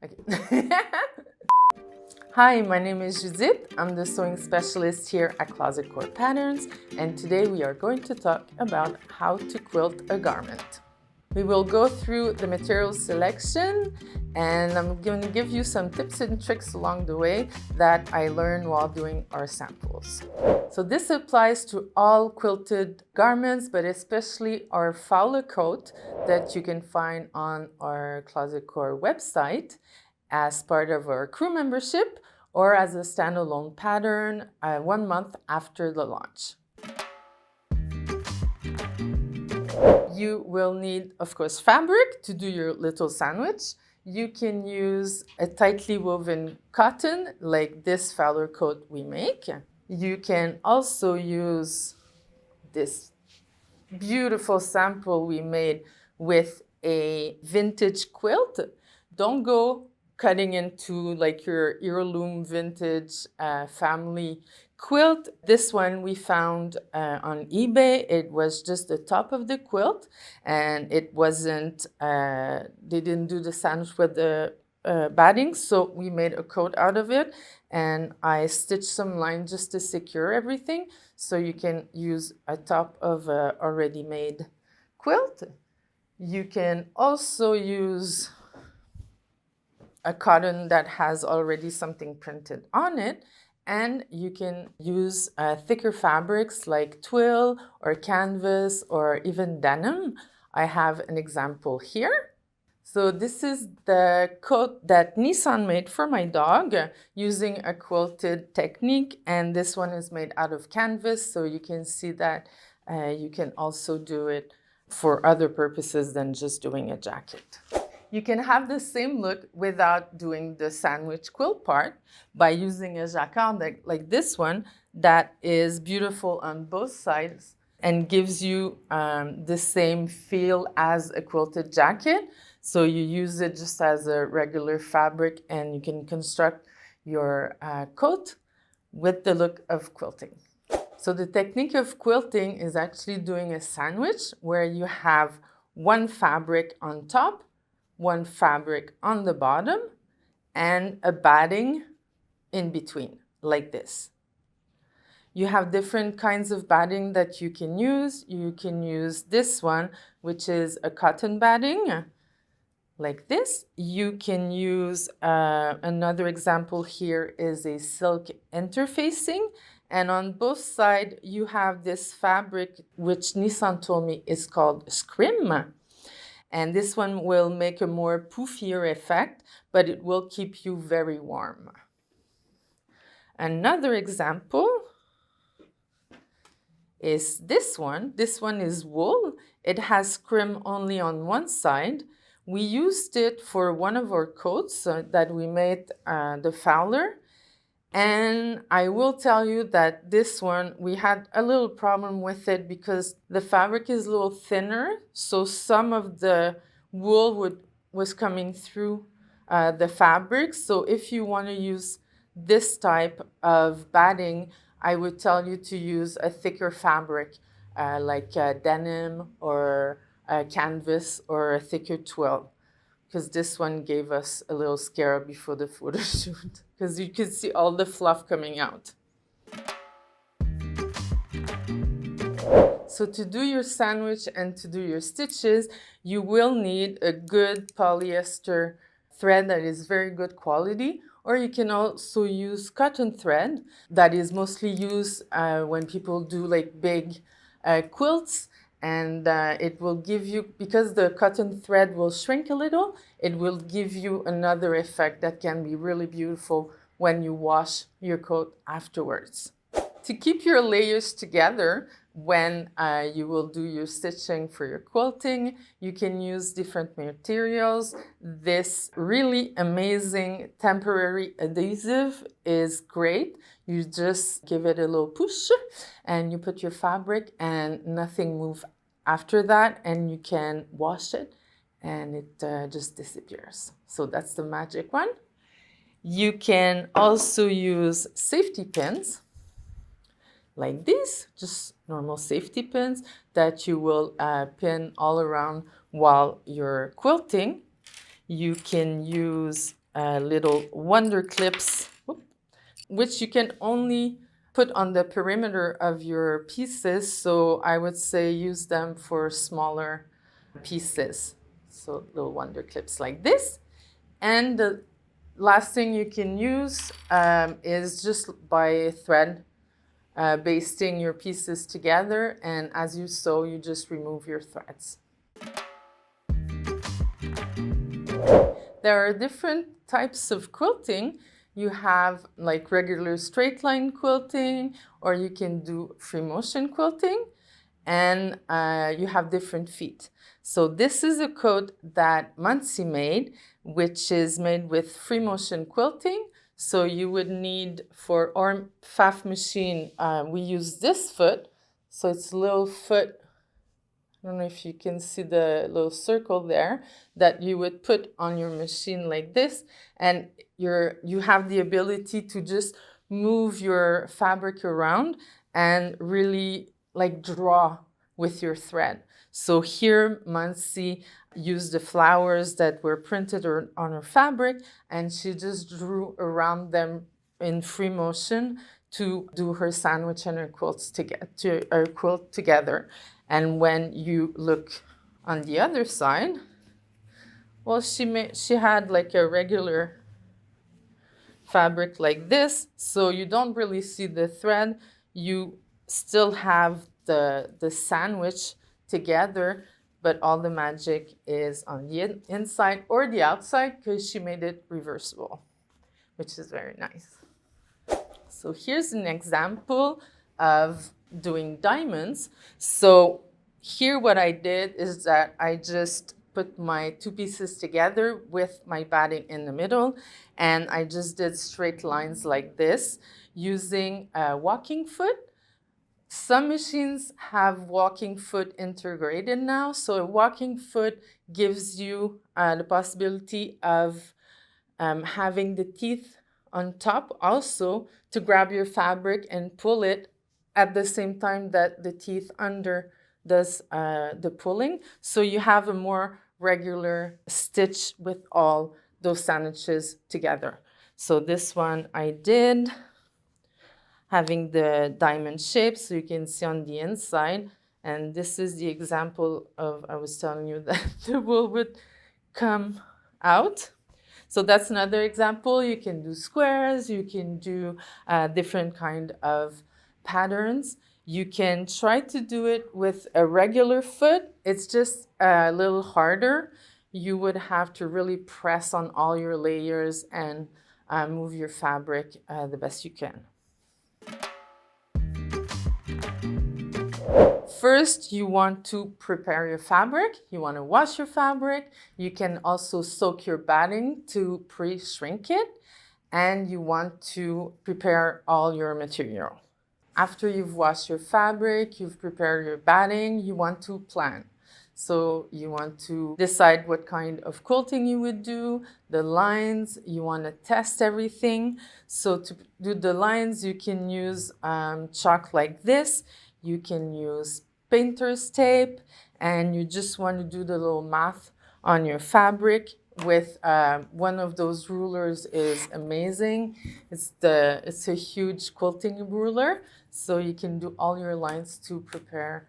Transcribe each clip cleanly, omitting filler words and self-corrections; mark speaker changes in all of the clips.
Speaker 1: Okay. Hi, my name is Judith. I'm the sewing specialist here at Closet Core Patterns, and today we are going to talk about how to quilt a garment. We will go through the material selection, and I'm going to give you some tips and tricks along the way that I learned while doing our samples. So this applies to all quilted garments, but especially our Fowler Coat that you can find on our Closet Core website as part of our crew membership or as a standalone pattern 1 month after the launch. You will need, of course, fabric to do your little sandwich. You can use a tightly woven cotton like this Fowler Coat we make. You can also use this beautiful sample we made with a vintage quilt. Don't go cutting into like your heirloom vintage family quilt. This one we found on eBay. It was just the top of the quilt, and it wasn't, they didn't do the sandwich with the batting, so we made a coat out of it, and I stitched some line just to secure everything, so you can use a top of a already made quilt. You can also use a cotton that has already something printed on it, and you can use thicker fabrics like twill or canvas or even denim. I have an example here. So this is the coat that Nissan made for my dog using a quilted technique, and this one is made out of canvas, so you can see that you can also do it for other purposes than just doing a jacket. You can have the same look without doing the sandwich quilt part by using a jacquard like this one that is beautiful on both sides and gives you the same feel as a quilted jacket. So you use it just as a regular fabric and you can construct your coat with the look of quilting. So the technique of quilting is actually doing a sandwich where you have one fabric on top, one fabric on the bottom, and a batting in between, like this. You have different kinds of batting that you can use. You can use this one, which is a cotton batting, like this. You can use, another example here is a silk interfacing. And on both sides, you have this fabric, which Nissan told me is called scrim. And this one will make a more poofier effect, but it will keep you very warm. Another example is this one. This one is wool. It has scrim only on one side. We used it for one of our coats that we made, the Fowler. And I will tell you that this one, we had a little problem with it because the fabric is a little thinner. So some of the wool was coming through the fabric. So if you want to use this type of batting, I would tell you to use a thicker fabric like denim or canvas or a thicker twill, because this one gave us a little scare before the photo shoot because you could see all the fluff coming out. So to do your sandwich and to do your stitches, you will need a good polyester thread that is very good quality, or you can also use cotton thread that is mostly used when people do like big quilts. And it will give you, because the cotton thread will shrink a little, it will give you another effect that can be really beautiful when you wash your coat afterwards. To keep your layers together when you will do your stitching for your quilting, you can use different materials. This really amazing temporary adhesive is great. You just give it a little push and you put your fabric and nothing moves after that, and you can wash it and it just disappears. So that's the magic one. You can also use safety pins like these, just normal safety pins that you will pin all around while you're quilting. You can use little wonder clips, which you can only put on the perimeter of your pieces. So I would say use them for smaller pieces. So little wonder clips like this. And the last thing you can use is just by thread basting your pieces together. And as you sew, you just remove your threads. There are different types of quilting. You have like regular straight line quilting, or you can do free motion quilting, and you have different feet. So this is a coat that Muncie made, which is made with free motion quilting. So you would need, for our Pfaff machine, we use this foot. So it's a little foot, I don't know if you can see the little circle there, that you would put on your machine like this, and you have the ability to just move your fabric around and really like draw with your thread. So here Muncie used the flowers that were printed on her fabric, and she just drew around them in free motion to do her sandwich and her quilt together. And when you look on the other side, well, she had like a regular fabric like this, so you don't really see the thread. You still have the sandwich together, but all the magic is on the inside or the outside, because she made it reversible, which is very nice. So here's an example of doing diamonds. So here what I did is that I just put my two pieces together with my batting in the middle, and I just did straight lines like this using a walking foot. Some machines have walking foot integrated now, so a walking foot gives you the possibility of having the teeth on top also to grab your fabric and pull it at the same time that the teeth under does the pulling. So you have a more regular stitch with all those sandwiches together. So this one I did, having the diamond shape, so you can see on the inside. And this is the example of, I was telling you that the wool would come out. So that's another example. You can do squares, you can do different kind of patterns. You can try to do it with a regular foot. It's just a little harder. You would have to really press on all your layers and move your fabric the best you can. First, you want to prepare your fabric. You want to wash your fabric. You can also soak your batting to pre-shrink it. And you want to prepare all your material. After you've washed your fabric, you've prepared your batting, you want to plan. So you want to decide what kind of quilting you would do, the lines, you want to test everything. So to do the lines, you can use chalk like this. You can use painter's tape, and you just want to do the little math on your fabric with one of those rulers is amazing. It's a huge quilting ruler, so you can do all your lines to prepare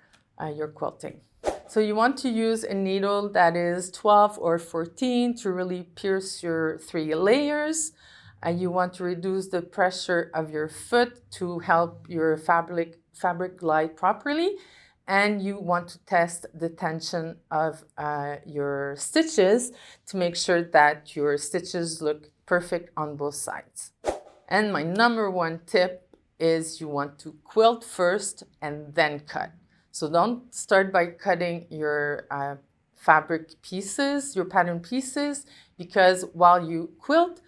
Speaker 1: your quilting. So you want to use a needle that is 12 or 14 to really pierce your 3 layers. You want to reduce the pressure of your foot to help your fabric glide properly. And you want to test the tension of your stitches to make sure that your stitches look perfect on both sides. And my number 1 tip is you want to quilt first and then cut. So don't start by cutting your fabric pieces, your pattern pieces, because while you quilt,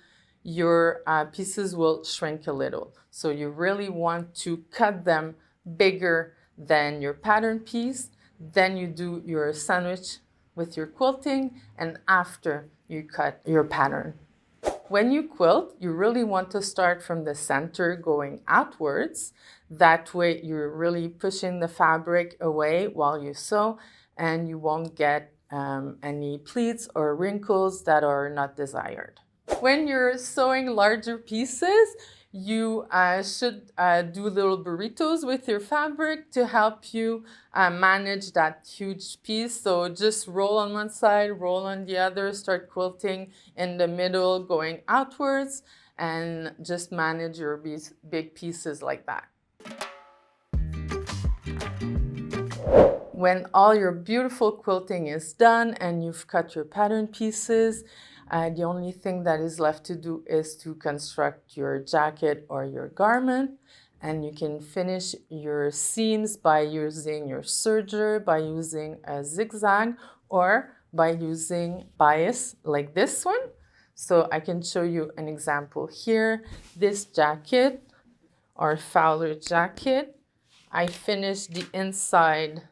Speaker 1: your pieces will shrink a little. So you really want to cut them bigger than your pattern piece. Then you do your sandwich with your quilting, and after you cut your pattern. When you quilt, you really want to start from the center going outwards. That way you're really pushing the fabric away while you sew, and you won't get any pleats or wrinkles that are not desired. When you're sewing larger pieces, you should do little burritos with your fabric to help you manage that huge piece. So just roll on one side, roll on the other, start quilting in the middle, going outwards, and just manage your big pieces like that. When all your beautiful quilting is done and you've cut your pattern pieces, the only thing that is left to do is to construct your jacket or your garment. And you can finish your seams by using your serger, by using a zigzag, or by using bias like this one. So I can show you an example here. This jacket, or Fowler jacket, I finished the inside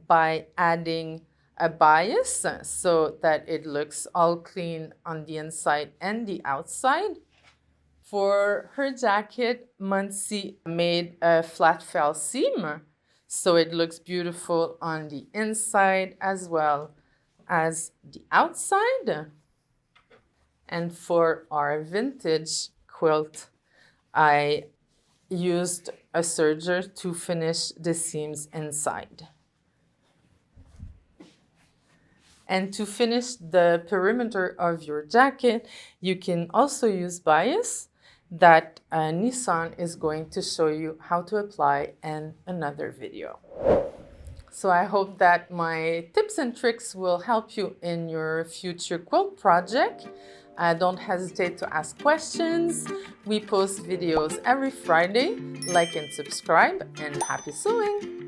Speaker 1: by adding a bias so that it looks all clean on the inside and the outside. For her jacket, Muncie made a flat fell seam, so it looks beautiful on the inside as well as the outside. And for our vintage quilt, I used a serger to finish the seams inside. And to finish the perimeter of your jacket, you can also use bias that Nissan is going to show you how to apply in another video. So I hope that my tips and tricks will help you in your future quilt project. Don't hesitate to ask questions. We post videos every Friday. Like and subscribe, and happy sewing!